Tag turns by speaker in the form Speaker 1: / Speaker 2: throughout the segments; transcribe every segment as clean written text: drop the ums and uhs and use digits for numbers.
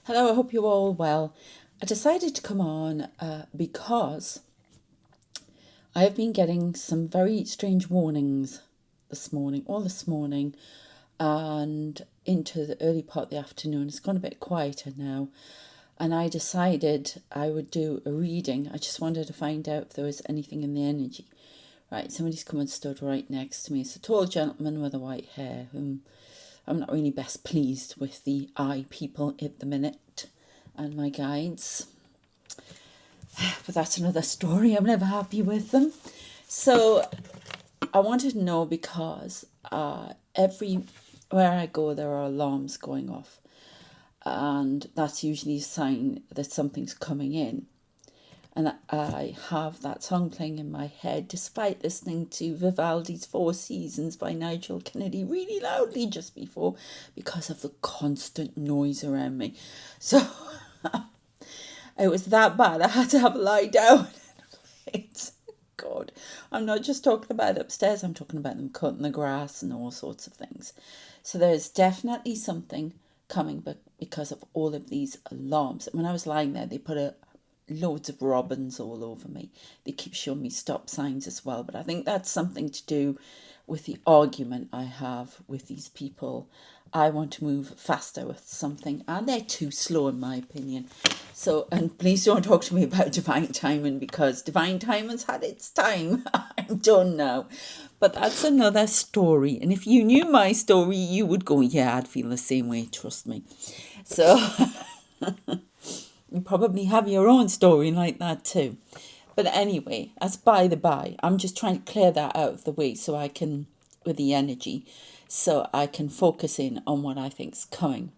Speaker 1: Hello, I hope you're all well. I decided to come on because I have been getting some very strange warnings all this morning, and into the early part of the afternoon. It's gone a bit quieter now, and I decided I would do a reading. I just wanted to find out if there was anything in the energy. Right, somebody's come and stood right next to me. It's a tall gentleman with a white hair, whom I'm not really best pleased with the eye people at the minute and my guides. But that's another story. I'm never happy with them. So I wanted to know because everywhere I go, there are alarms going off. And that's usually a sign that something's coming in. And I have that song playing in my head, despite listening to Vivaldi's Four Seasons by Nigel Kennedy really loudly just before, because of the constant noise around me. So it was that bad. I had to have a lie down. It's, God, I'm not just talking about upstairs, I'm talking about them cutting the grass and all sorts of things. So there's definitely something coming, but because of all of these alarms. When I was lying there, they put loads of robins all over me. They keep showing me stop signs as well, but I think that's something to do with the argument I have with these people. I want to move faster with something, and they're too slow in my opinion. So, and please don't talk to me about divine timing, because divine timing's had its time. I'm done now. But that's another story. And if you knew my story, you would go, yeah, I'd feel the same way, trust me. So you probably have your own story like that too. But anyway, that's by the by. I'm just trying to clear that out of the way so I can, with the energy, so I can focus in on what I think's coming.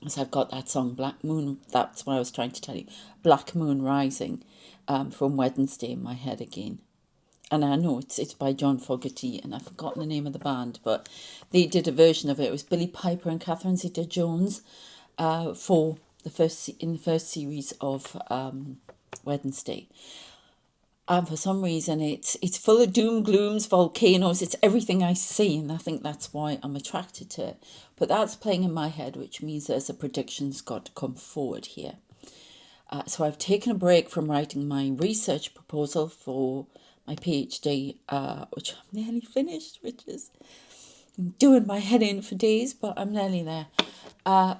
Speaker 1: So I've got that song, Black Moon, that's what I was trying to tell you, Black Moon Rising, from Wednesday in my head again. And I know it's by John Fogerty, and I've forgotten the name of the band, but they did a version of it. It was Billy Piper and Catherine Zeta-Jones for the first series of Wednesday. And for some reason, it's full of doom, glooms, volcanoes. It's everything I see, and I think that's why I'm attracted to it. But that's playing in my head, which means there's a prediction's got to come forward here. So I've taken a break from writing my research proposal for my PhD, which I'm nearly finished, which is doing my head in for days, but I'm nearly there.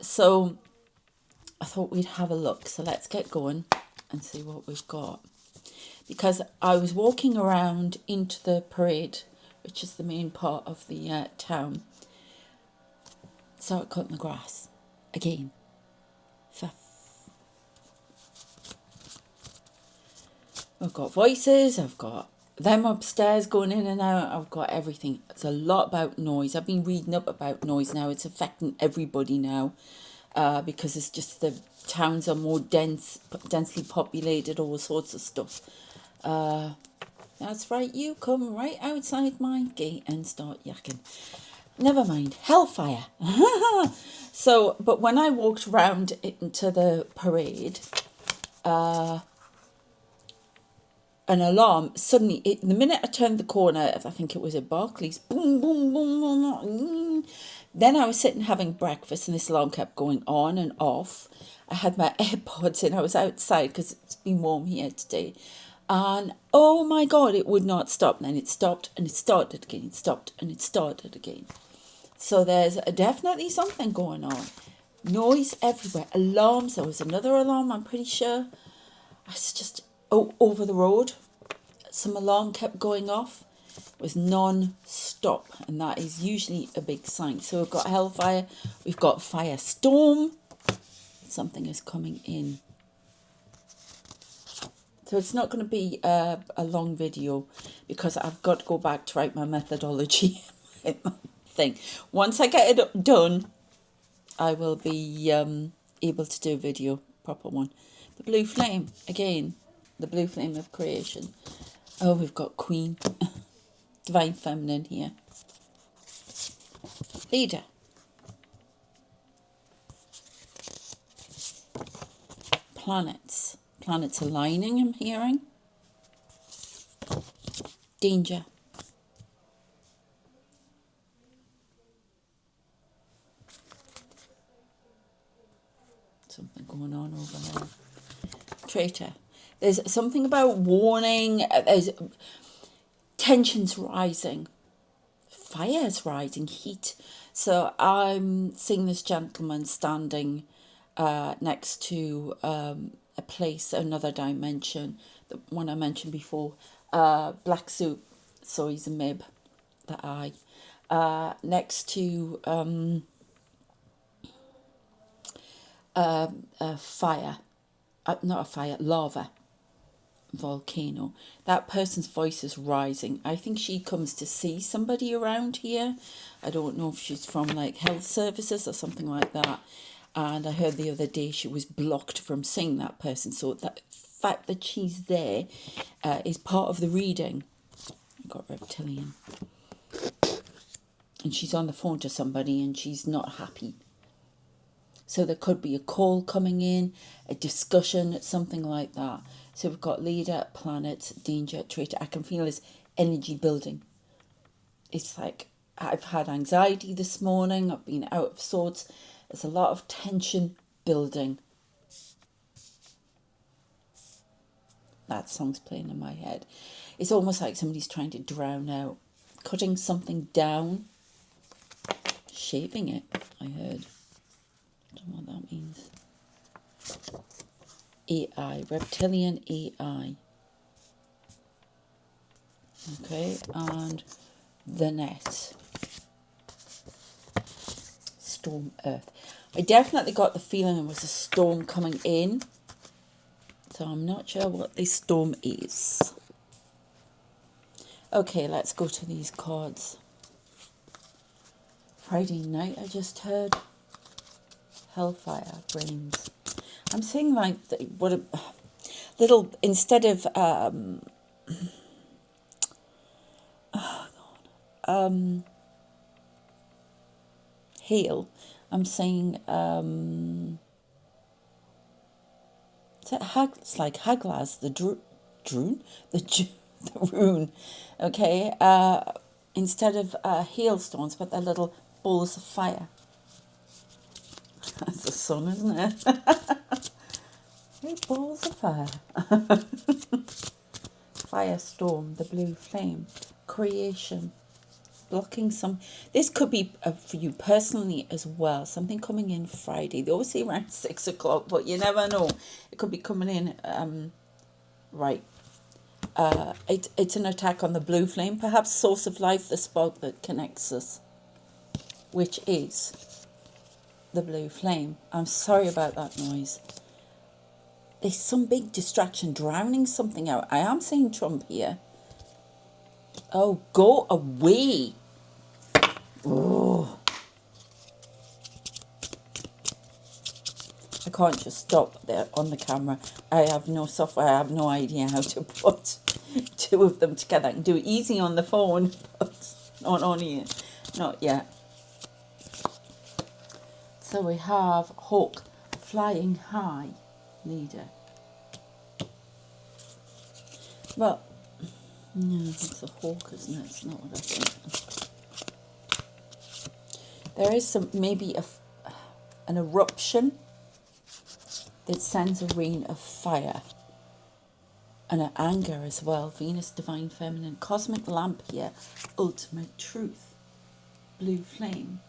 Speaker 1: So I thought we'd have a look. So let's get going and see what we've got. Because I was walking around into the parade, which is the main part of the town. Started cutting the grass again. I've got voices, I've got them upstairs going in and out, I've got everything. It's a lot about noise. I've been reading up about noise now. It's affecting everybody now because it's just the towns are more densely populated, all sorts of stuff. That's right, you come right outside my gate and start yakking. Never mind, hellfire. So, but when I walked round into the parade, an alarm suddenly, the minute I turned the corner, I think it was at Barclays, boom, boom, boom, boom, boom. Then I was sitting having breakfast and this alarm kept going on and off. I had my AirPods in, I was outside because it's been warm here today. And oh my God, it would not stop. Then it stopped and it started again, it stopped and it started again. So there's definitely something going on. Noise everywhere. Alarms. There was another alarm, I'm pretty sure. It's just over the road. Some alarm kept going off. It was non-stop. And that is usually a big sign. So we've got hellfire. We've got firestorm. Something is coming in. So it's not going to be a long video because I've got to go back to write my methodology thing. Once I get it done, I will be able to do a video, proper one. The blue flame, again, the blue flame of creation. Oh, we've got Queen, Divine Feminine here. Leader. Planets. Planets aligning, I'm hearing. Danger. something going on over there. Traitor. There's something about warning. There's tensions rising. Fire's rising. Heat. So I'm seeing this gentleman standing next to a place, another dimension, the one I mentioned before. Black suit. So he's a mib. The eye. Next to a fire. Not a fire, lava. Volcano. That person's voice is rising. I think she comes to see somebody around here. I don't know if she's from like health services or something like that. And I heard the other day she was blocked from seeing that person. So that fact that she's there is part of the reading. I've got reptilian. And she's on the phone to somebody and she's not happy. So there could be a call coming in, a discussion, something like that. So we've got leader, planet, danger, traitor. I can feel this energy building. It's like I've had anxiety this morning. I've been out of sorts. There's a lot of tension building. That song's playing in my head. It's almost like somebody's trying to drown out. Cutting something down. Shaving it, I heard. I don't know what that means. AI, reptilian AI. Okay, and the net. Storm Earth. I definitely got the feeling there was a storm coming in. So I'm not sure what this storm is. Okay, let's go to these cards. Friday night, I just heard. Hellfire, brains. I'm saying like what a little, instead of hail, I'm saying it's like Haglas, the rune, okay, instead of hailstones, but they're little balls of fire. That's the sun, isn't it? Hey, balls of fire. Firestorm, the blue flame, creation, blocking some. This could be for you personally as well. Something coming in Friday. They always say around 6 o'clock, but you never know. It could be coming in right. It's an attack on the blue flame, perhaps source of life, the spark that connects us, which is the blue flame. I'm sorry about that noise. There's some big distraction, drowning something out. I am saying Trump here. Oh, go away. Oh. I can't just stop there on the camera. I have no software. I have no idea how to put two of them together. I can do it easy on the phone, but not on here. Not yet. So we have Hawk, flying high, leader. Well, no, it's a hawk, isn't it? It's not what I think. There is maybe an eruption that sends a rain of fire. And an anger as well. Venus, divine feminine, cosmic lamp here, ultimate truth, blue flame.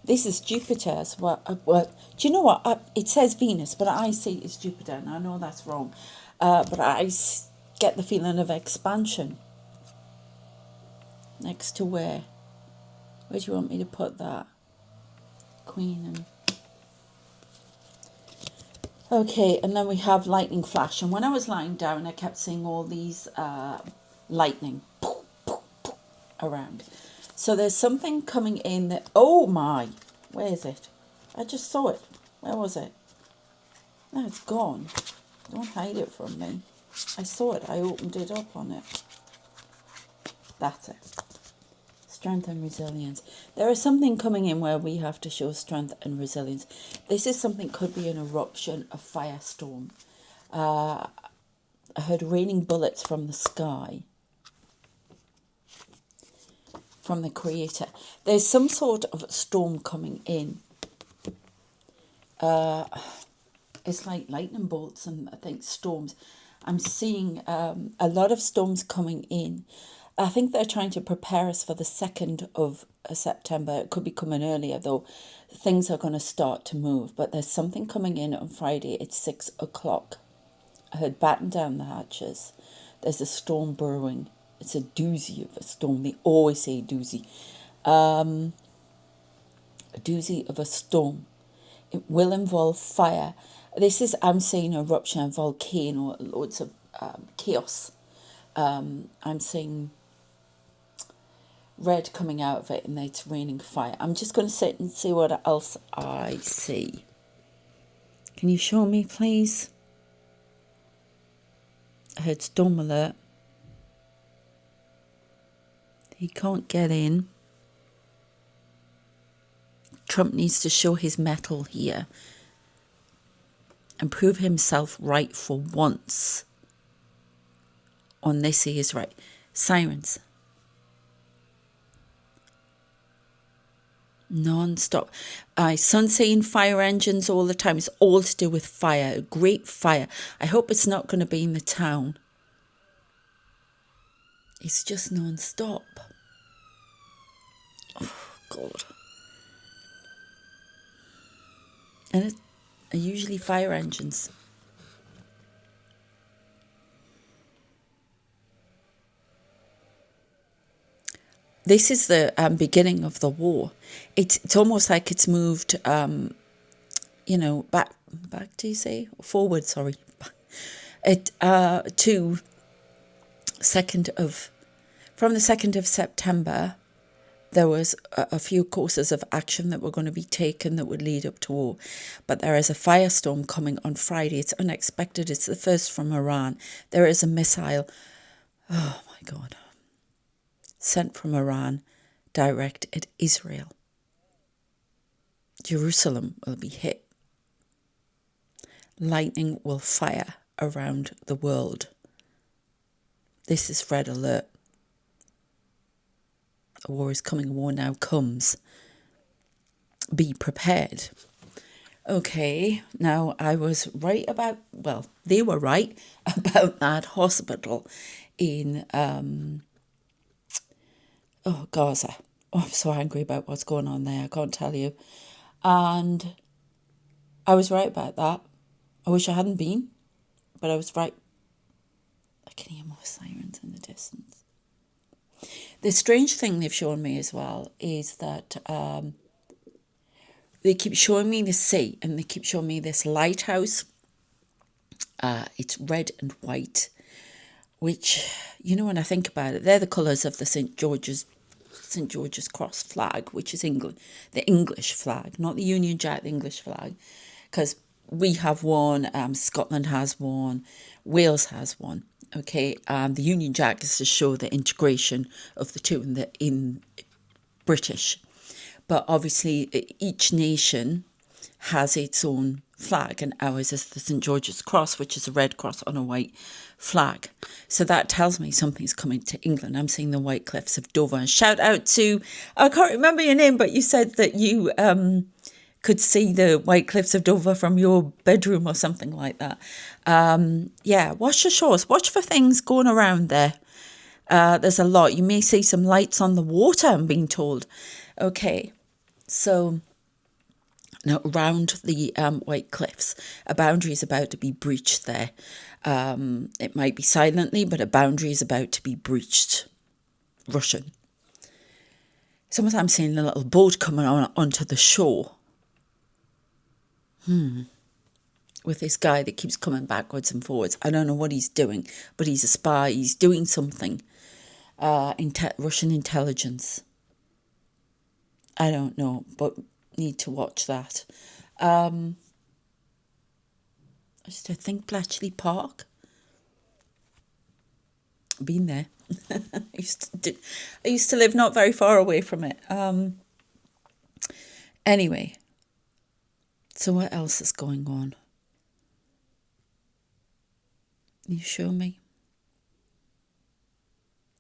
Speaker 1: This is Jupiter as well. Do you know what? It says Venus, but I say it's Jupiter, and I know that's wrong. But I get the feeling of expansion. Next to where? Where do you want me to put that? Queen and... Okay, and then we have lightning flash. And when I was lying down, I kept seeing all these lightning around. So there's something coming in that... Oh my! Where is it? I just saw it. Where was it? No, it's gone. Don't hide it from me. I saw it. I opened it up on it. That's it. Strength and resilience. There is something coming in where we have to show strength and resilience. This is something, could be an eruption, a firestorm. I heard raining bullets from the sky. From the creator. There's some sort of storm coming in. It's like lightning bolts and I think storms. I'm seeing a lot of storms coming in. I think they're trying to prepare us for the 2nd of September. It could be coming earlier though. Things are going to start to move, but there's something coming in on Friday at 6 o'clock. I heard batten down the hatches. There's a storm brewing. It's a doozy of a storm. They always say doozy. A doozy of a storm. It will involve fire. I'm seeing eruption, a volcano, loads of chaos. I'm seeing red coming out of it and it's raining fire. I'm just going to sit and see what else I see. Can you show me, please? I heard storm alert. He can't get in. Trump needs to show his mettle here and prove himself right for once. On this, he is right. Sirens. Non-stop. Son saying fire engines all the time. It's all to do with fire. A great fire. I hope it's not going to be in the town. It's just non-stop. Oh, God. And it are usually fire engines. This is the beginning of the war. It's almost like it's moved, back. Do you say forward? Sorry, it to from the 2nd of September. There was a few courses of action that were going to be taken that would lead up to war. But there is a firestorm coming on Friday. It's unexpected. It's the first from Iran. There is a missile. Oh, my God. Sent from Iran direct at Israel. Jerusalem will be hit. Lightning will fire around the world. This is red alert. A war is coming, a war now comes. Be prepared. Okay, now I was right about, they were right about that hospital in Gaza. Oh, I'm so angry about what's going on there, I can't tell you. And I was right about that. I wish I hadn't been, but I was right. I can hear more sirens in the distance. The strange thing they've shown me as well is that they keep showing me the sea and they keep showing me this lighthouse. It's red and white, which, when I think about it, they're the colours of the St. George's Cross flag, which is England, the English flag, not the Union Jack, the English flag, because we have one, Scotland has one, Wales has one. Okay, the Union Jack is to show the integration of the two in British. But obviously each nation has its own flag, and ours is the St. George's Cross, which is a red cross on a white flag. So that tells me something's coming to England. I'm seeing the White Cliffs of Dover. And shout out to, I can't remember your name, but you said that you could see the White Cliffs of Dover from your bedroom or something like that. Watch the shores. Watch for things going around there. There's a lot. You may see some lights on the water, I'm being told. Okay, so now around the White Cliffs, a boundary is about to be breached there. It might be silently, but a boundary is about to be breached. Russian. Sometimes I'm seeing a little boat coming onto the shore. With this guy that keeps coming backwards and forwards. I don't know what he's doing, but he's a spy. He's doing something. Russian intelligence. I don't know, but need to watch that. I think Bletchley Park. Been there. I used to live not very far away from it. Anyway. So what else is going on? You show me?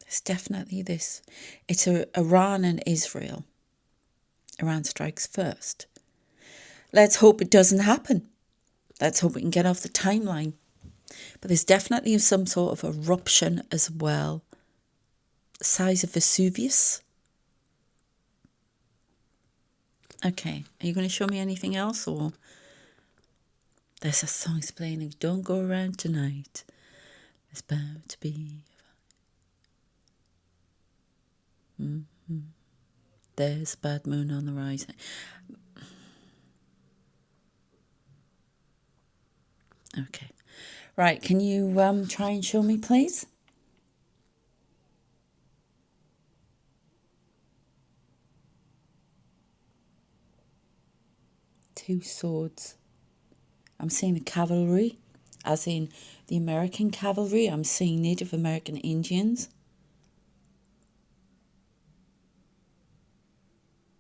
Speaker 1: It's definitely this. It's Iran and Israel. Iran strikes first. Let's hope it doesn't happen. Let's hope we can get off the timeline. But there's definitely some sort of eruption as well. The size of Vesuvius. Okay, are you going to show me anything else, or there's a song explaining, don't go around tonight. It's bound to be. Mm-hmm. There's a bad moon on the rise. Okay. Right, can you try and show me, please? Two swords. I'm seeing the cavalry, as in the American cavalry. I'm seeing Native American Indians.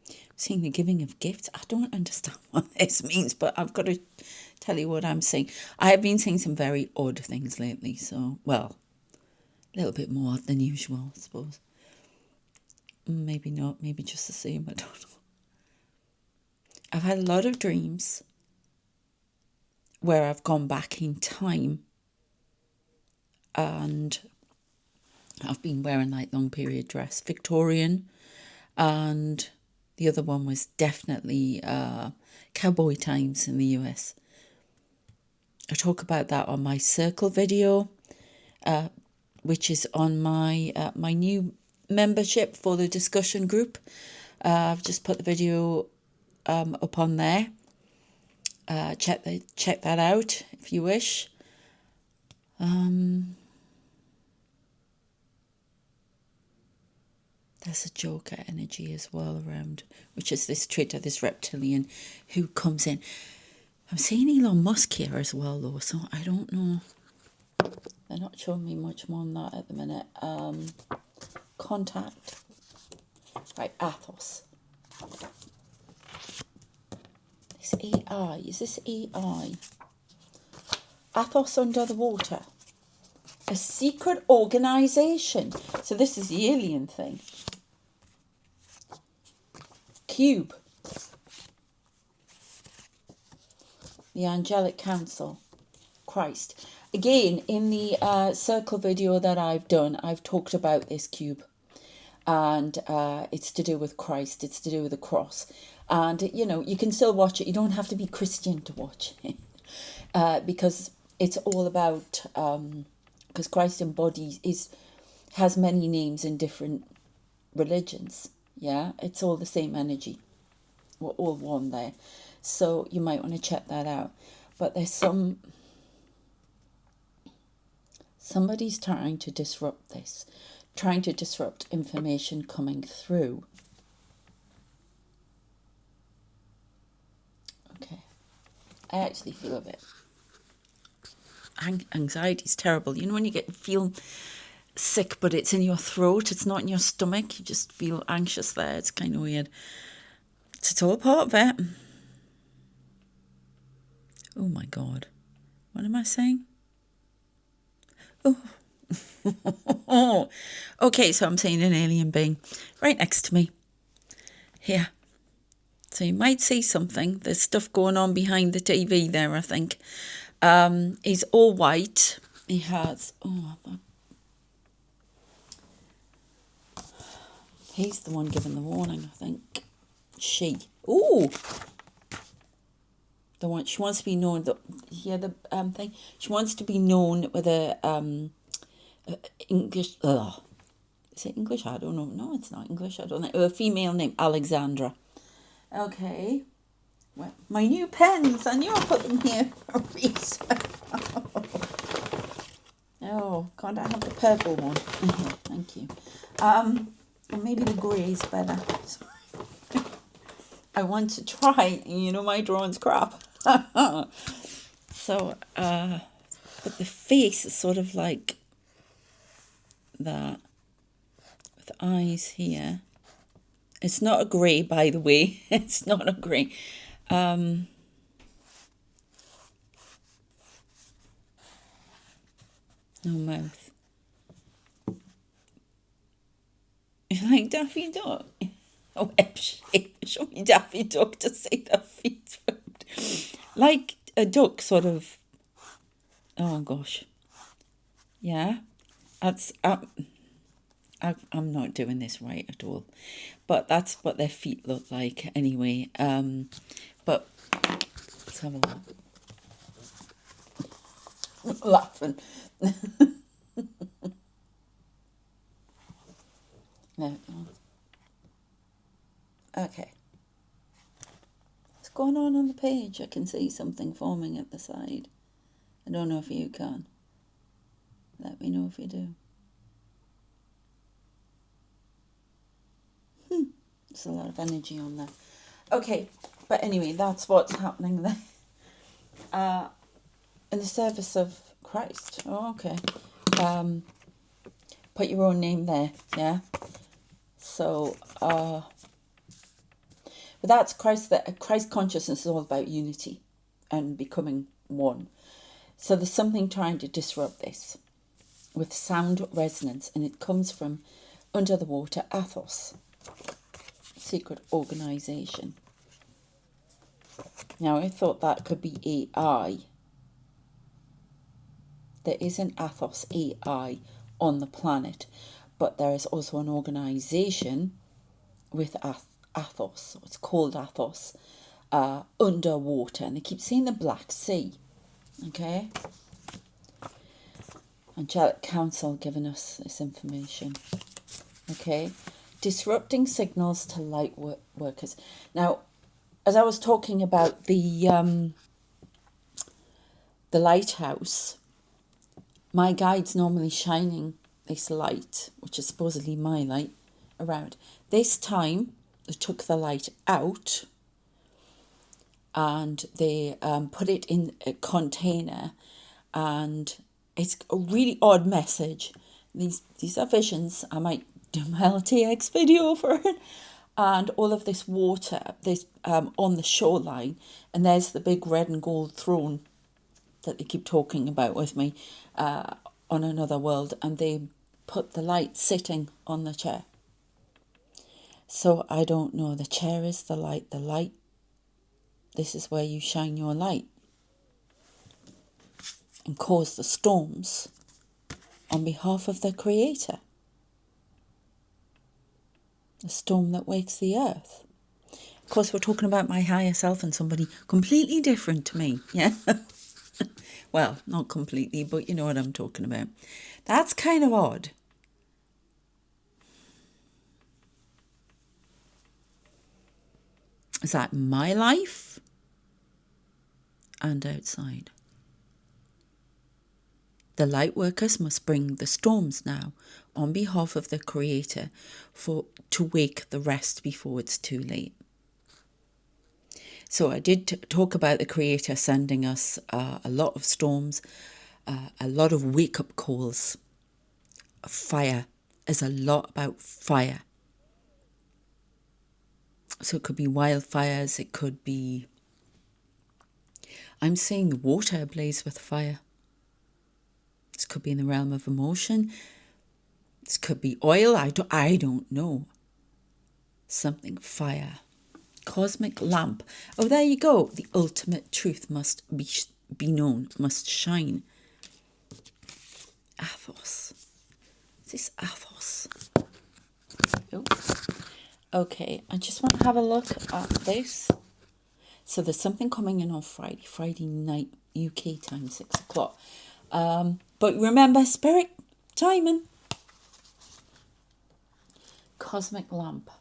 Speaker 1: I'm seeing the giving of gifts. I don't understand what this means, but I've got to tell you what I'm seeing. I have been seeing some very odd things lately, so, well, a little bit more than usual, I suppose. Maybe not, maybe just the same, I don't know. I've had a lot of dreams where I've gone back in time and I've been wearing like long period dress, Victorian, and the other one was definitely cowboy times in the US. I talk about that on my circle video, which is on my my new membership for the discussion group. I've just put the video up on there. Check that out if you wish. There's a Joker energy as well around, which is this traitor, this reptilian who comes in. I'm seeing Elon Musk here as well, though, so I don't know. They're not showing me much more than that at the minute. Contact. Right, Athos. This AI. Is this AI? Athos under the water. A secret organisation. So this is the alien thing. Cube. The Angelic Council. Christ. Again, in the circle video that I've done, I've talked about this cube. And it's to do with Christ. It's to do with the cross. And, you know, you can still watch it. You don't have to be Christian to watch it. Because it's all about... because Christ embodies... has many names in different religions. Yeah, it's all the same energy. We're all one there. So you might want to check that out. But there's somebody's trying to disrupt this, trying to disrupt information coming through. Okay. I actually feel a bit... Anxiety is terrible. You know when you feel sick, but it's in your throat, it's not in your stomach, you just feel anxious there. It's kind of weird. It's all part of it. Oh my God. What am I saying? Oh. Okay, so I'm saying an alien being right next to me. Here. So you might see something. There's stuff going on behind the TV there, I think. He's all white. He has... he's the one giving the warning, I think. She. Ooh! The one, she wants to be known... the thing. She wants to be known with a... English... Is it English? I don't know. No, it's not English. I don't know. A female name, Alexandra. Okay. Well, my new pens. I knew I put them here for a reason. Oh, can't I have the purple one? Thank you. Or maybe the grey is better. Sorry. I want to try. You know, my drawing's crap. So, but the face is sort of like that. With eyes here. It's not a grey, by the way. It's not a grey. No mouth. It's like Daffy Duck. Oh, show me Daffy Duck to see the feet. like a duck sort of. Oh gosh, yeah, that's I'm not doing this right at all, but that's what their feet look like anyway. But let's have a look. Laughing. No. Okay. What's going on the page? I can see something forming at the side. I don't know if you can. Let me know if you do. There's a lot of energy on there. Okay, but anyway, that's what's happening there. In the service of Christ. Oh, okay. Put your own name there, yeah? So, but that's Christ. That Christ consciousness is all about unity and becoming one. So there's something trying to disrupt this with sound resonance, and it comes from under the water Athos, secret organization. Now I thought that could be AI. There is an Athos AI on the planet, but there is also an organization with Athos. It's called Athos, underwater, and they keep saying the Black Sea. Okay. Angelic Council giving us this information. Okay. Disrupting signals to light workers. Now, as I was talking about the lighthouse, my guide's normally shining this light, which is supposedly my light, around. This time, they took the light out and they put it in a container, and it's a really odd message. These are visions. I might do my LTX video for it. And all of this water, this on the shoreline, and there's the big red and gold throne that they keep talking about with me on another world, and they put the light sitting on the chair. So I don't know, the chair is the light, this is where you shine your light and cause the storms on behalf of the Creator. The storm that wakes the earth. Of course, we're talking about my higher self and somebody completely different to me, yeah? Well, not completely, but you know what I'm talking about. That's kind of odd. Is that my life and outside? The light workers must bring the storms now on behalf of the Creator to wake the rest before it's too late. So I did talk about the Creator sending us a lot of storms, a lot of wake-up calls. Fire is a lot about fire. So it could be wildfires, it could be... I'm seeing water ablaze with fire. This could be in the realm of emotion. This could be oil. I don't know. Something fire. Cosmic lamp. Oh, there you go. The ultimate truth must be known, must shine. Athos. Is this Athos? Oh. Okay, I just want to have a look at this. So there's something coming in on Friday night, UK time, 6 o'clock. But remember, spirit timing. Cosmic lamp.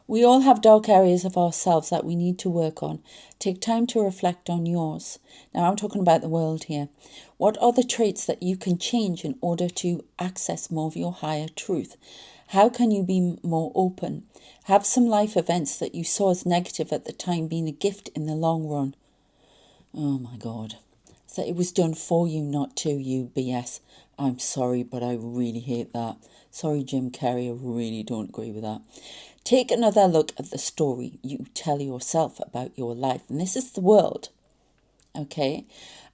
Speaker 1: We all have dark areas of ourselves that we need to work on. Take time to reflect on yours. Now I'm talking about the world here. What are the traits that you can change in order to access more of your higher truth? How can you be more open? Have some life events that you saw as negative at the time being a gift in the long run. Oh my God. So it was done for you, not to you, BS. I'm sorry, but I really hate that. Sorry, Jim Carrey, I really don't agree with that. Take another look at the story you tell yourself about your life. And this is the world. okay?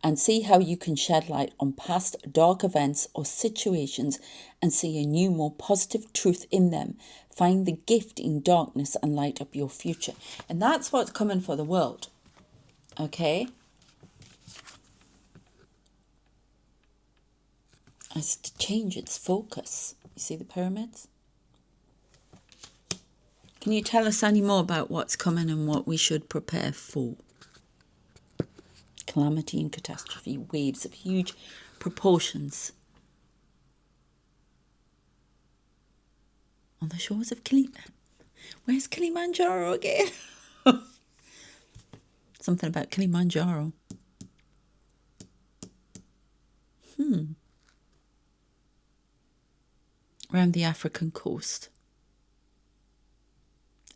Speaker 1: And see how you can shed light on past dark events or situations and see a new, more positive truth in them. Find the gift in darkness and light up your future. And that's what's coming for the world, okay? It's to change its focus. You see the pyramids? Can you tell us any more about what's coming and what we should prepare for? Calamity and catastrophe, waves of huge proportions on the shores of Kilimanjaro. Where's Kilimanjaro again? Something about Kilimanjaro. Around the African coast.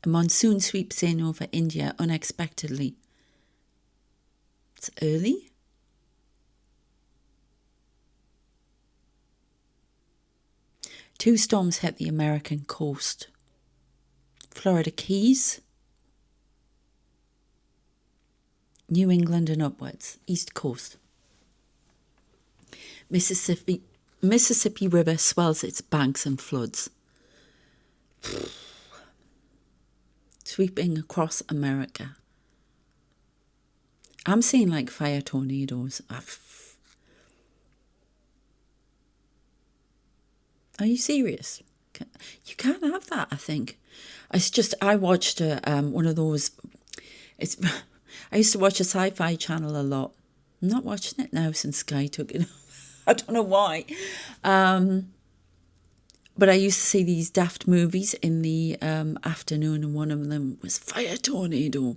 Speaker 1: A monsoon sweeps in over India unexpectedly. It's early. Two storms hit the American coast. Florida Keys, New England and upwards, East Coast. Mississippi River swells its banks and floods, sweeping across America. I'm seeing like fire tornadoes. Are you serious? You can't have that, I think. I watched one of those. I used to watch a sci-fi channel a lot. I'm not watching it now since Sky took it. I don't know why. But I used to see these daft movies in the afternoon, and one of them was Fire Tornado.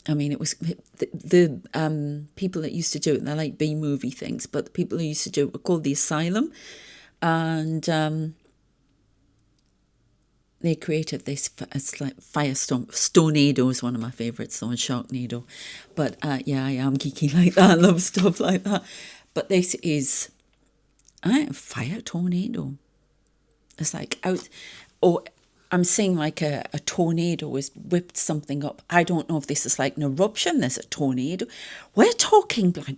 Speaker 1: I mean, it was the people that used to do it, they're like B-movie things, but the people who used to do it were called The Asylum. And they created this, it's like Firestorm. Stornado is one of my favourites, though, and Sharknado. But yeah, I am geeky like that. I love stuff like that. But this is Fire Tornado. It's like out, or I'm seeing like a tornado has whipped something up. I don't know if this is like an eruption, there's a tornado. We're talking like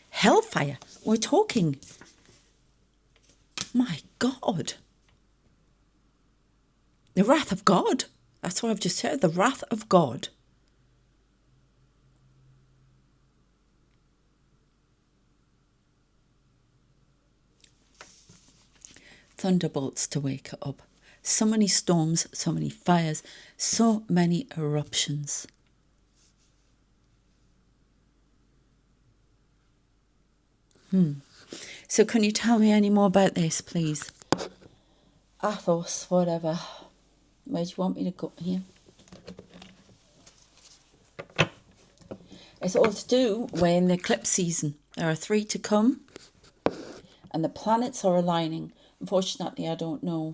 Speaker 1: hellfire. We're talking, my God. The wrath of God. That's what I've just heard. The wrath of God. Thunderbolts to wake it up. So many storms, so many fires, so many eruptions. So can you tell me any more about this, please? Athos, whatever. Where do you want me to go here? It's all to do with the eclipse season. There are 3 to come, and the planets are aligning. Unfortunately, I don't know.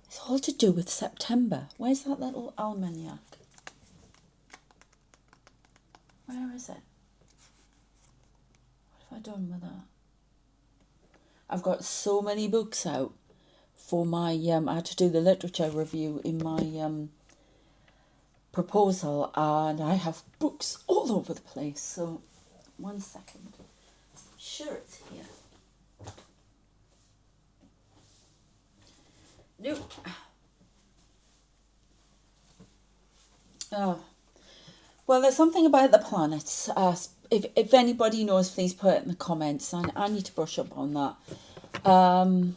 Speaker 1: It's all to do with September. Where's that little almanac? Where is it? What have I done with that? I've got so many books out for my, I had to do the literature review in my proposal, and I have books all over the place. So, 1 second. I'm sure it's here. No. Oh. Well, there's something about the planets. If anybody knows, please put it in the comments. I need to brush up on that. Oh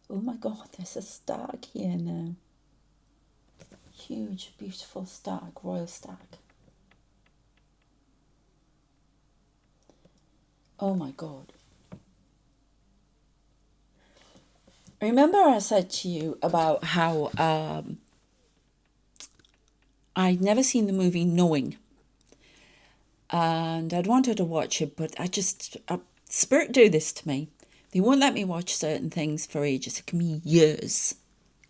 Speaker 1: my God, there's a stag here now. Huge, beautiful stag, royal stag. Oh my God. Remember I said to you about how I'd never seen the movie Knowing, and I'd wanted to watch it, but Spirit do this to me. They won't let me watch certain things for ages. It can be years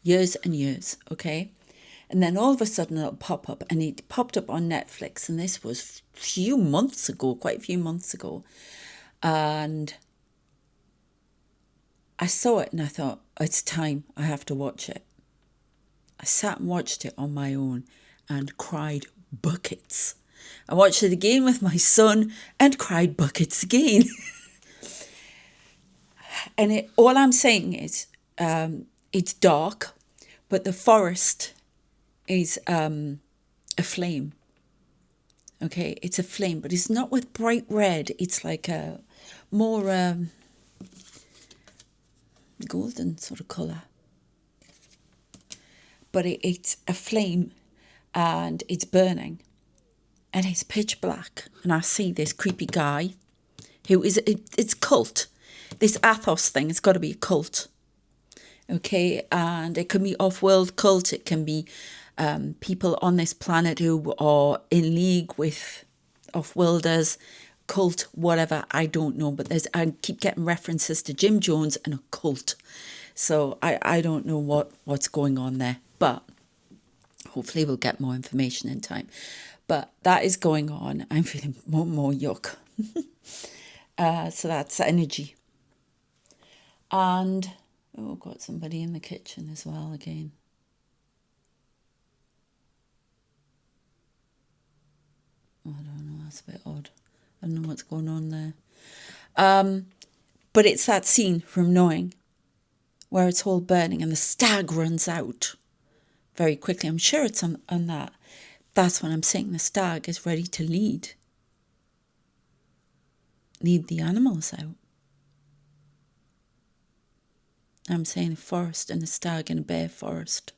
Speaker 1: and years, okay? And then all of a sudden it'll pop up, and it popped up on Netflix, and this was quite a few months ago, and I saw it and I thought, it's time, I have to watch it. I sat and watched it on my own and cried buckets. I watched it again with my son and cried buckets again. And all I'm saying is it's dark, but the forest is a flame. Okay, it's a flame, but it's not with bright red. It's like a more golden sort of colour. But it's a flame and it's burning and it's pitch black. And I see this creepy guy who is, it's cult. This Athos thing, it's got to be a cult. Okay, and it can be off-world cult. It can be people on this planet who are in league with off-worlders, cult, whatever, I don't know. But I keep getting references to Jim Jones and a cult. So I don't know what's going on there. But hopefully we'll get more information in time. But that is going on. I'm feeling more yuck. So that's energy. And, oh, got somebody in the kitchen as well again. I don't know, that's a bit odd. I don't know what's going on there. But it's that scene from Knowing where it's all burning and the stag runs out very quickly. I'm sure it's on that. That's when I'm saying the stag is ready to lead the animals out. I'm saying a forest and a stag in a bare forest.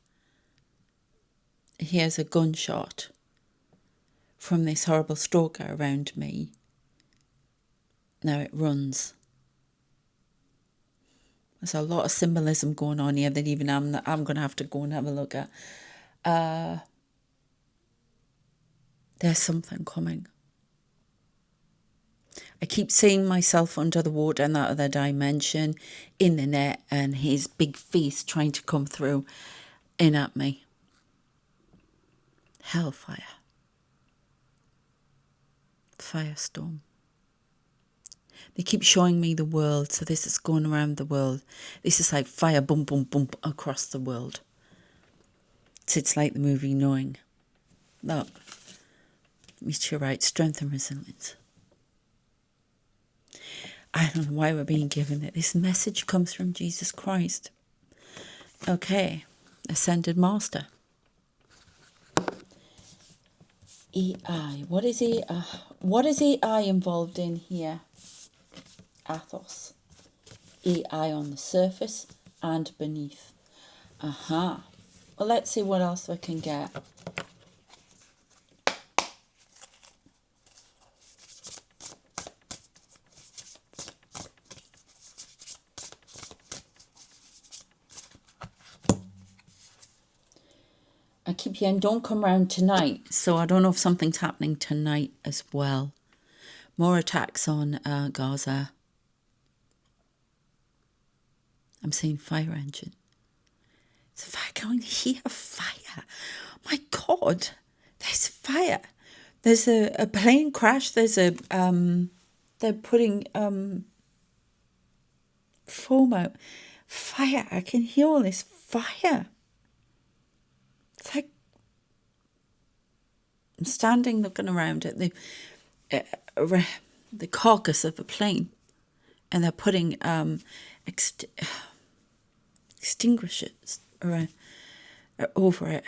Speaker 1: He has a gunshot from this horrible stalker around me. Now it runs. There's a lot of symbolism going on here that even I'm going to have to go and have a look at. There's something coming. I keep seeing myself under the water in that other dimension, in the net, and his big face trying to come through in at me. Hellfire. Firestorm. They keep showing me the world, so this is going around the world. This is like fire, boom, boom, boom, across the world. So it's like the movie Knowing. Look, meteorite, strength and resilience. I don't know why we're being given it. This message comes from Jesus Christ. Okay, Ascended Master. AI. What is AI involved in here? Athos. AI on the surface and beneath. Well, let's see what else we can get. I keep hearing don't come round tonight, so I don't know if something's happening tonight as well. More attacks on Gaza. I'm seeing fire engine. There's a fire going here, fire. My God, there's fire. There's a plane crash. There's they're putting foam out. Fire, I can hear all this fire. It's like I'm standing looking around at the carcass of a plane, and they're putting extinguishers around, over it.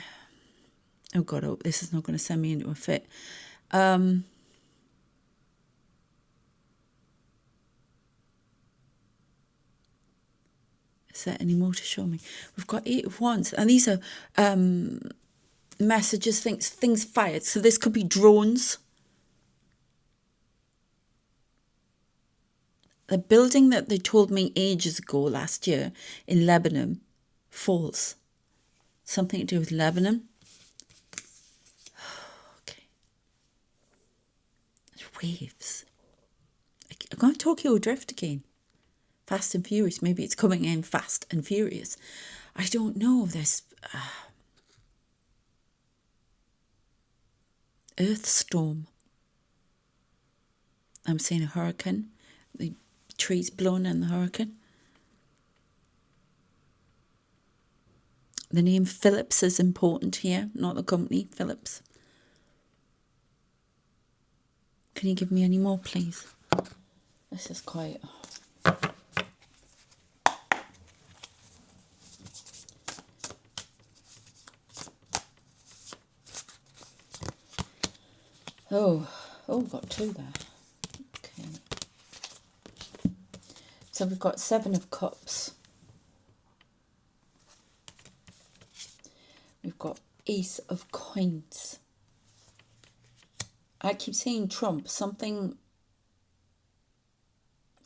Speaker 1: Oh God, oh, this is not going to send me into a fit. Is there any more to show me? We've got 8 of Wands, and these are messages, things fired. So this could be drones. The building that they told me ages ago last year in Lebanon falls. Something to do with Lebanon. Okay. Waves. I'm going to Tokyo Drift again. Fast and Furious. Maybe it's coming in Fast and Furious. I don't know. There's Earth storm. I'm seeing a hurricane. The trees blown in the hurricane. The name Philips is important here, not the company, Philips. Can you give me any more, please? This is quite... Oh, got two there. Okay. So we've got 7 of Cups. We've got Ace of Coins. I keep saying Trump. Something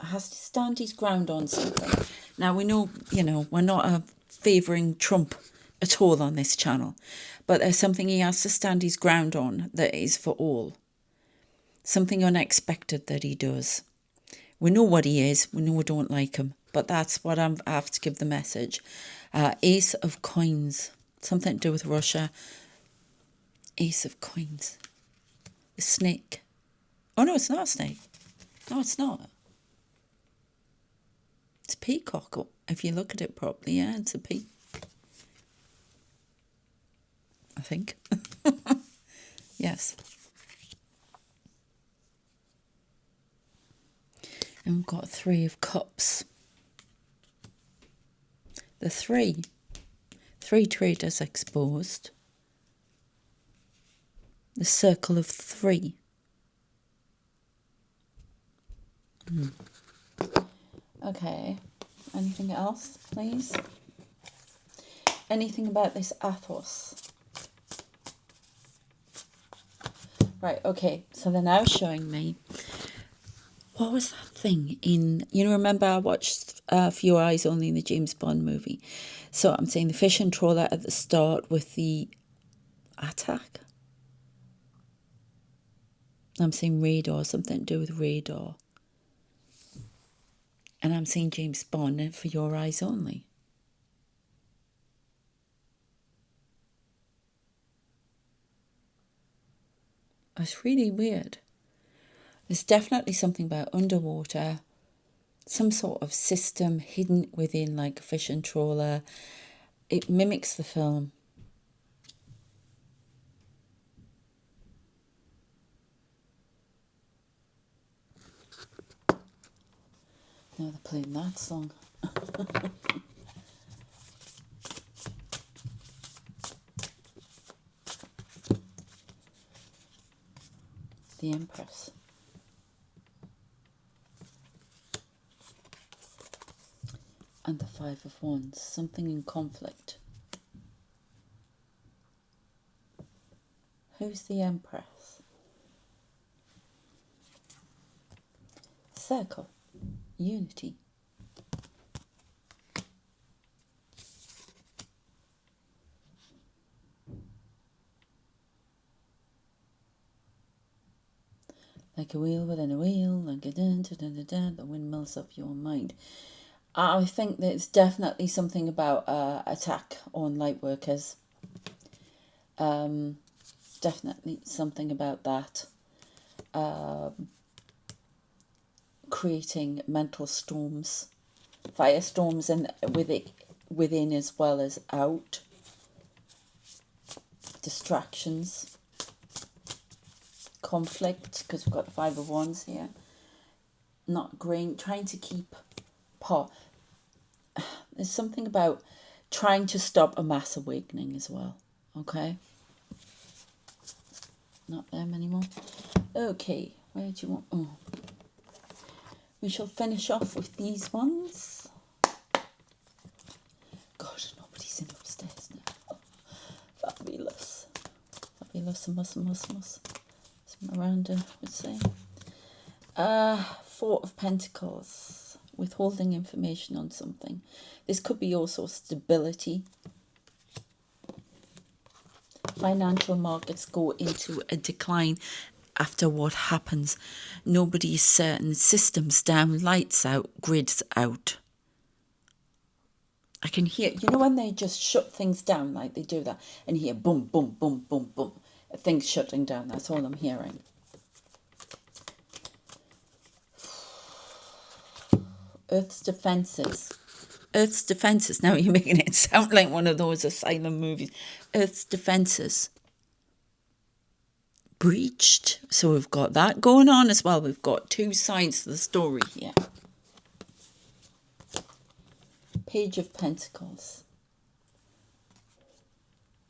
Speaker 1: has to stand his ground on something. Now, we know, we're not favouring Trump at all on this channel. But there's something he has to stand his ground on that is for all. Something unexpected that he does. We know what he is. We know we don't like him. But that's what I have to give the message. Ace of Coins. Something to do with Russia. Ace of Coins. The snake. Oh, no, it's not a snake. No, it's not. It's a peacock. If you look at it properly, yeah, it's a peacock. I think. Yes. And we've got 3 of Cups. The 3. 3 traders exposed. The Circle of 3. Okay. Anything else, please? Anything about this Athos? Right, okay. So they're now showing me... What was that thing in... remember I watched For Your Eyes Only in the James Bond movie. So I'm saying the fishing trawler at the start with the attack. I'm saying radar, something to do with radar. And I'm saying James Bond and For Your Eyes Only. It's really weird. There's definitely something about underwater, some sort of system hidden within like a fishing trawler. It mimics the film. Now they're playing that song. The Empress. And the 5 of Wands. Something in conflict. Who's the Empress? Circle. Unity. Like a wheel within a wheel, like a the windmills of your mind. I think that it's definitely something about attack on light workers. Definitely something about that. Creating mental storms, firestorms, and within as well as out. Distractions. Conflict, because we've got the 5 of Wands here. Not agreeing, trying to keep pot. There's something about trying to stop a mass awakening as well. Okay. Not them anymore. Okay, where do you want? Oh, we shall finish off with these ones. God, nobody's in upstairs now. Fabulous, fabulous, Miranda would say. 4 of Pentacles, withholding information on something. This could be also stability. Financial markets go into a decline after what happens. Nobody is certain. Systems down, lights out, grids out. I can hear, when they just shut things down like they do that, and hear boom, boom, boom, boom, boom. Things shutting down, that's all I'm hearing. Earth's defences. Earth's defences. Now you're making it sound like one of those asylum movies. Earth's defences. breached. So we've got that going on as well. We've got two sides to the story here. Page of Pentacles.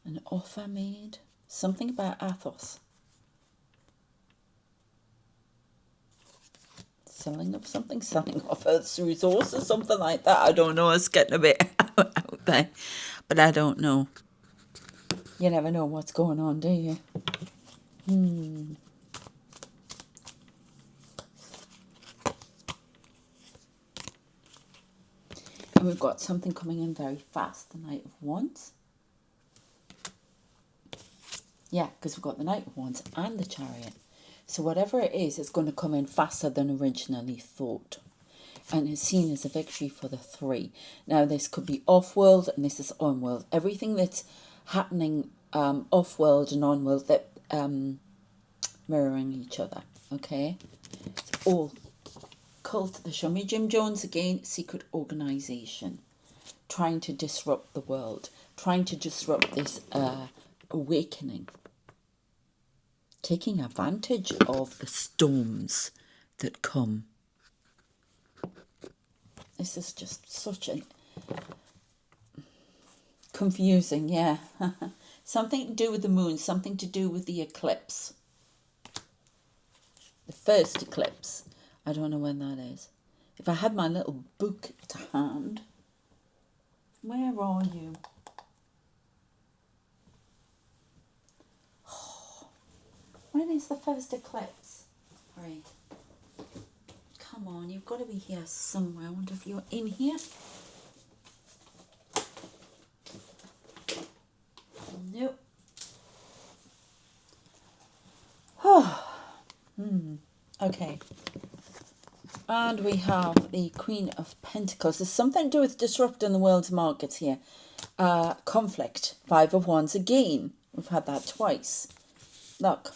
Speaker 1: An offer made. Something about Athos. Selling of something. Selling of Earth's resources. Something like that. I don't know. It's getting a bit out there. But I don't know. You never know what's going on, do you? And we've got something coming in very fast. The Knight of Wands. Yeah, because we've got the Knight of Wands and the Chariot. So whatever it is, it's going to come in faster than originally thought. And is seen as a victory for the three. Now, this could be off-world and this is on-world. Everything that's happening off-world and on-world, that mirroring each other, okay? It's all cult. They show me Jim Jones again, secret organisation. Trying to disrupt the world. Trying to disrupt this awakening. Taking advantage of the storms that come. This is just such a confusing, yeah. Something to do with the moon, something to do with the eclipse. The first eclipse. I don't know when that is. If I had my little book to hand. Where are you? When is the first eclipse? Right. Come on, you've got to be here somewhere. I wonder if you're in here. Nope. Okay. And we have the Queen of Pentacles. There's something to do with disrupting the world's markets here. Conflict. Five of Wands again. We've had that twice. Look.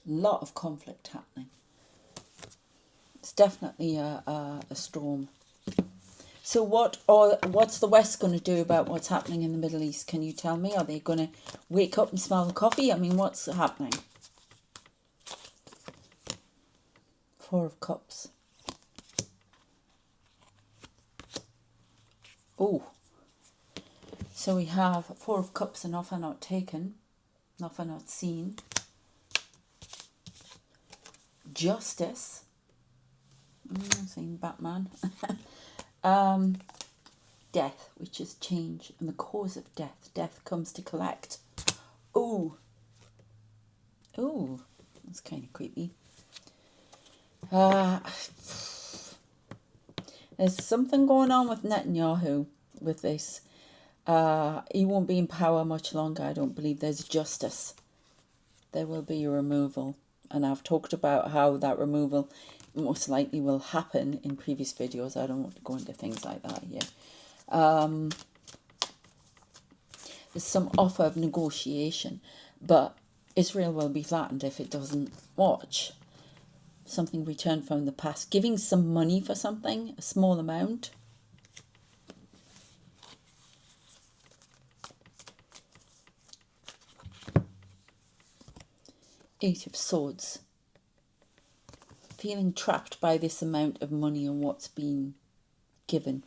Speaker 1: Lot of conflict happening. It's definitely a storm. So what's the West going to do about what's happening in the Middle East? Can you tell me? Are they going to wake up and smell the coffee? I mean, what's happening? Four of Cups. Oh. So we have Four of Cups, an offer not taken, an offer not seen. Justice. I'm saying Batman. Death, which is change, and the cause of death. Death comes to collect. Ooh. Ooh. That's kind of creepy. There's something going on with Netanyahu with this. He won't be in power much longer. I don't believe there's justice. There will be a removal. And I've talked about how that removal most likely will happen in previous videos. I don't want to go into things like that here. There's some offer of negotiation, but Israel will be flattened if it doesn't watch. Something returned from the past. Giving some money for something, a small amount. Eight of Swords. Feeling trapped by this amount of money and what's been given.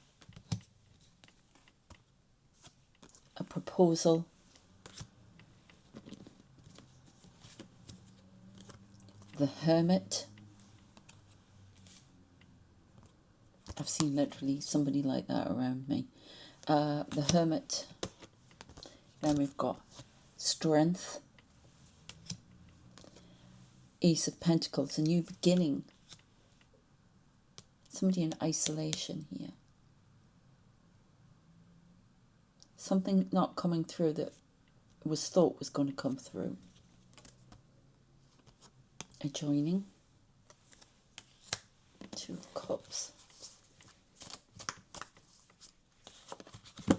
Speaker 1: A proposal. The Hermit. I've seen literally somebody like that around me. The Hermit. Then we've got Strength. Ace of Pentacles, a new beginning. Somebody in isolation here. Something not coming through that was thought was going to come through. A joining. Two of Cups. A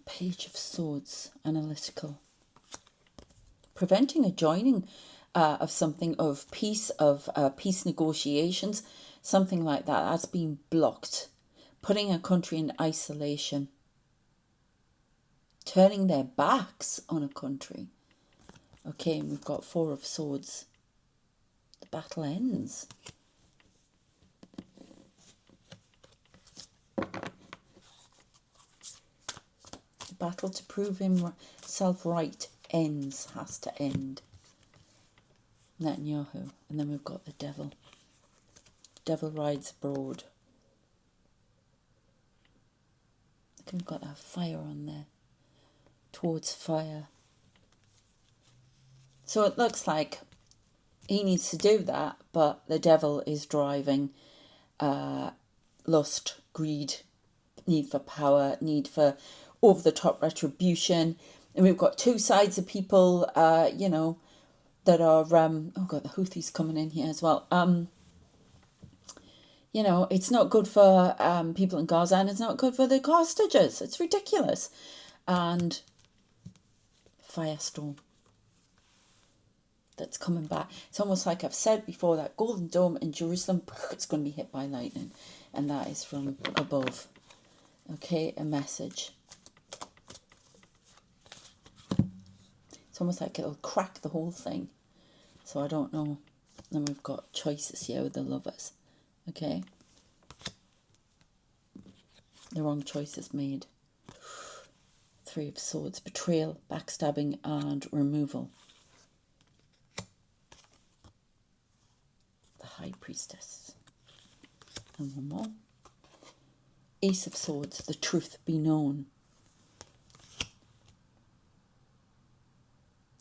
Speaker 1: Page of Swords, analytical. Preventing a joining of something, of peace negotiations, something like that. That's been blocked. Putting a country in isolation turning their backs on a country. Okay, and we've got Four of Swords. The battle ends. The battle to prove himself right ends, has to end. Netanyahu. And then we've got the devil. Devil rides abroad. Look, we've got that fire on there. Towards fire. So it looks like he needs to do that, but the devil is driving lust, greed, need for power, need for over-the-top retribution. And we've got two sides of people, you know, that are, oh God, the Houthis coming in here as well. You know, it's not good for people in Gaza, and it's not good for the hostages. It's ridiculous. And firestorm that's coming back. It's almost like I've said before, that Golden Dome in Jerusalem, it's going to be hit by lightning. And that is from above. Okay, a message. It's almost like it'll crack the whole thing. So I don't know. Then we've got choices here with the lovers. Okay. The wrong choices made. Three of Swords. Betrayal, backstabbing, and removal. The High Priestess. And one more. Ace of Swords. The truth be known.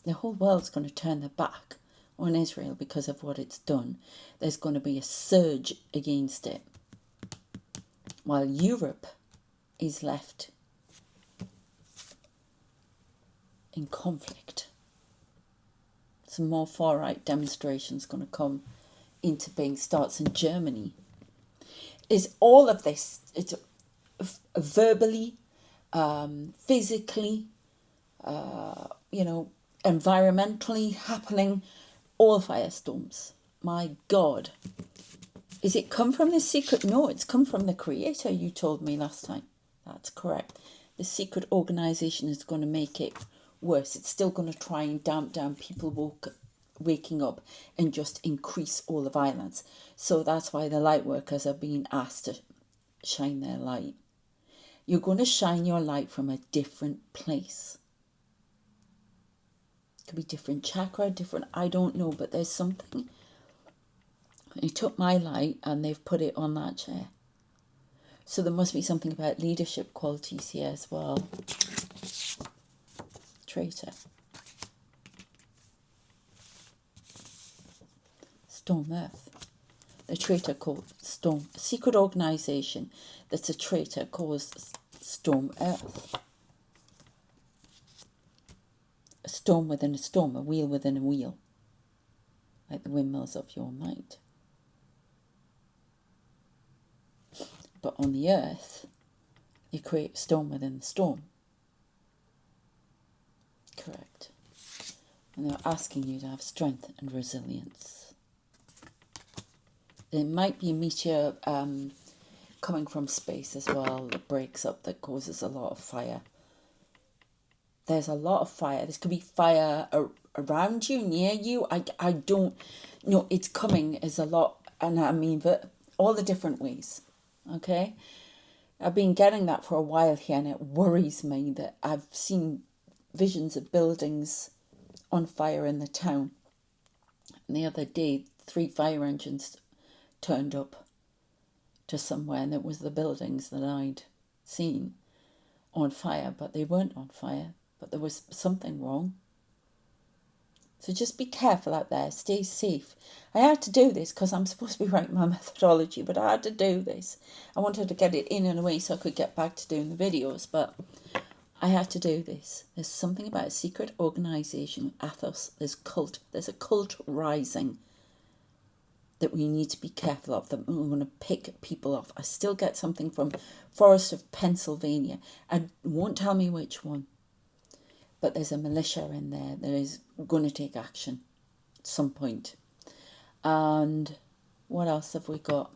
Speaker 1: The whole world's going to turn their back on Israel because of what it's done. There's going to be a surge against it. While Europe is left in conflict. Some more far-right demonstrations going to come into being. Starts in Germany. Is all of this, it's verbally, physically, you know, environmentally happening, all firestorms. My God. Is it come from the secret? No, it's come from the creator, you told me last time. That's correct. The secret organisation is going to make it worse. It's still going to try and damp down people waking up and just increase all the violence. So that's why the light workers are being asked to shine their light. You're going to shine your light from a different place. Could be different chakra, different, I don't know, but there's something. They took my light and they've put it on that chair. So there must be something about leadership qualities here as well. Traitor. Storm Earth. The traitor called Storm. A secret organisation that's a traitor calls Storm Earth. A storm within a storm, a wheel within a wheel. Like the windmills of your mind. But on the earth, you create a storm within the storm. Correct. And they're asking you to have strength and resilience. There might be a meteor coming from space as well that breaks up, that causes a lot of fire. There's a lot of fire. This could be fire around you, near you. I don't know. It's coming as a lot. And I mean, but all the different ways. Okay? I've been getting that for a while here, and it worries me that I've seen visions of buildings on fire in the town. And the other day, 3 fire engines turned up to somewhere, and it was the buildings that I'd seen on fire, but they weren't on fire. But there was something wrong. So just be careful out there. Stay safe. I had to do this because I'm supposed to be writing my methodology, but I had to do this. I wanted to get it in and away so I could get back to doing the videos, but I had to do this. There's something about a secret organisation, Athos. There's a cult rising that we need to be careful of. That we're going to pick people off. I still get something from Forest of Pennsylvania. I won't tell me which one. But there's a militia in there that is going to take action at some point. And what else have we got?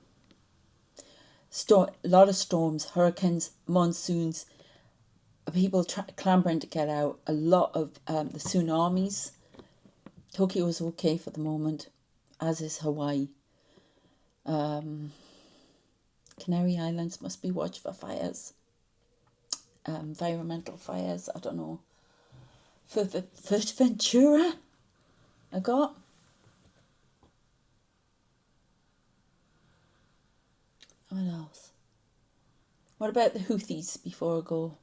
Speaker 1: A lot of storms, hurricanes, monsoons, people clambering to get out. A lot of the tsunamis. Tokyo is okay for the moment, as is Hawaii. Canary Islands must be watched for fires. Environmental fires, I don't know. Ventura, I got. What else? What about the Houthis before I go?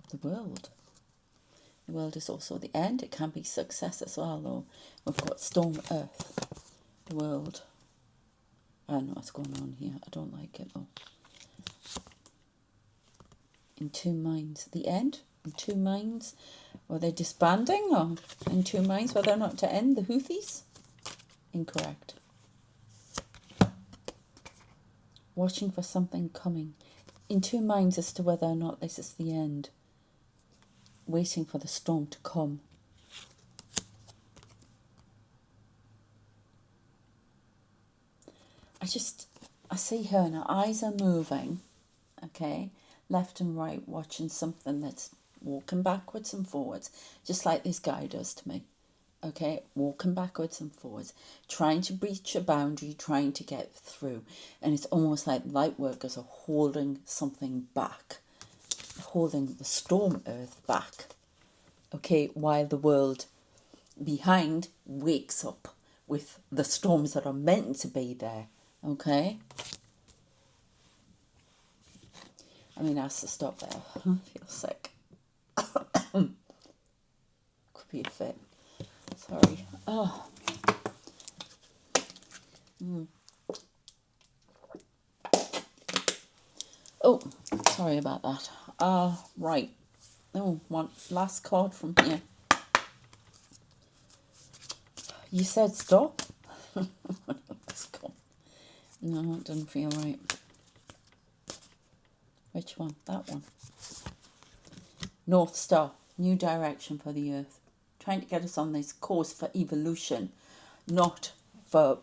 Speaker 1: The world. The world is also the end. It can be success as well, though. We've got Storm Earth. The world. I don't know what's going on here. I don't like it, though. In Two Minds. The end? In Two Minds? Were they disbanding? Or in Two Minds whether or not to end the Houthis? Incorrect. Watching for something coming. In two minds as to whether or not this is the end. Waiting for the storm to come. I see her and her eyes are moving, okay, left and right, watching something that's walking backwards and forwards, just like this guy does to me, okay, walking backwards and forwards, trying to breach a boundary, trying to get through, and it's almost like light workers are holding something back, holding the storm earth back, okay, while the world behind wakes up with the storms that are meant to be there, okay? I mean, I have to stop there. I feel sick. Could be a fit. Sorry. Oh. Oh, sorry about that. Right. Oh, one last card from here. You said stop? Let's go. No, it doesn't feel right. Which one? That one. North Star. New direction for the Earth. Trying to get us on this course for evolution. Not for,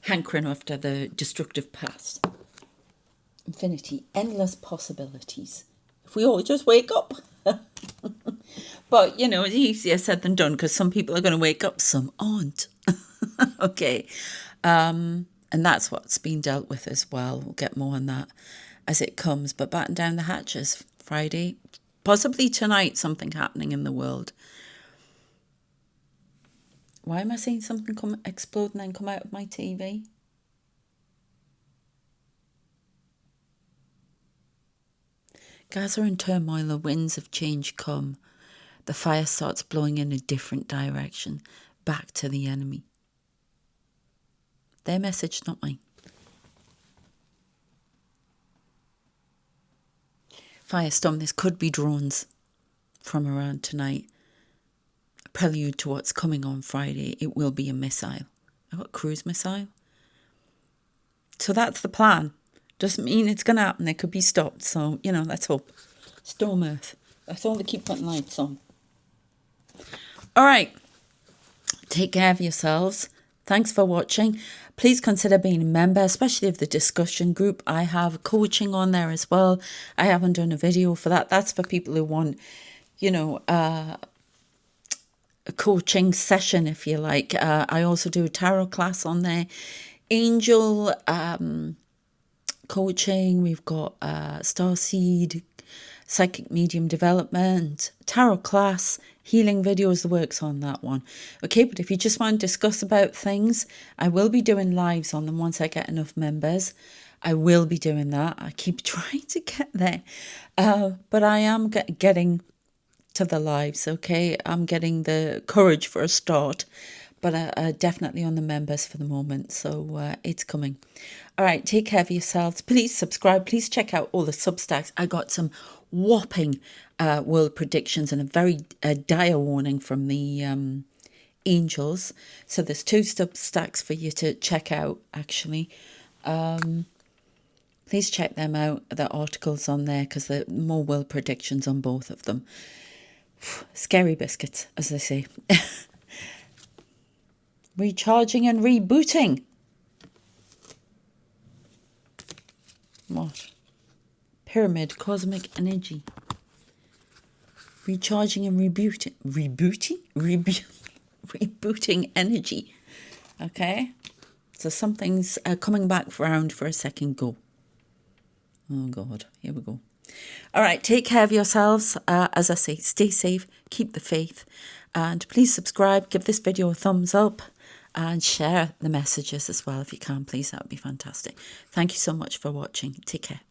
Speaker 1: hankering after the destructive past. Infinity. Endless possibilities. If we all just wake up. But, it's easier said than done because some people are going to wake up, some aren't. Okay. And that's what's been dealt with as well. We'll get more on that as it comes. But batten down the hatches. Friday. Possibly tonight, something happening in the world. Why am I seeing something explode and then come out of my TV? Gaza in turmoil, the winds of change come. The fire starts blowing in a different direction, back to the enemy. Their message, not mine. Firestorm, this could be drones from around tonight. A prelude to what's coming on Friday. It will be a missile. I got a cruise missile. So that's the plan. Doesn't mean it's going to happen. It could be stopped. So, let's hope. Storm Earth. That's all they keep putting lights on. All right. Take care of yourselves. Thanks for watching. Please consider being a member, especially of the discussion group. I have coaching on there as well. I haven't done a video for that. That's for people who want, a coaching session, if you like. I also do a tarot class on there. Angel coaching. We've got Starseed, psychic medium development, tarot class, healing videos, the works on that one. Okay, but if you just want to discuss about things, I will be doing lives on them once I get enough members. I will be doing that. I keep trying to get there. But I am getting to the lives, okay? I'm getting the courage for a start, but definitely on the members for the moment. So it's coming. All right, take care of yourselves. Please subscribe. Please check out all the Substacks. I got some whopping world predictions and a very dire warning from the angels. So there's 2 Substacks for you to check out, actually. Please check them out, the articles on there, because there are more world predictions on both of them. Scary biscuits, as they say. Recharging and rebooting. What? Pyramid, cosmic energy. Recharging and rebooting energy. Okay? So something's coming back round for a second go. Oh, God. Here we go. All right. Take care of yourselves. As I say, stay safe. Keep the faith. And please subscribe. Give this video a thumbs up. And share the messages as well if you can, please. That would be fantastic. Thank you so much for watching. Take care.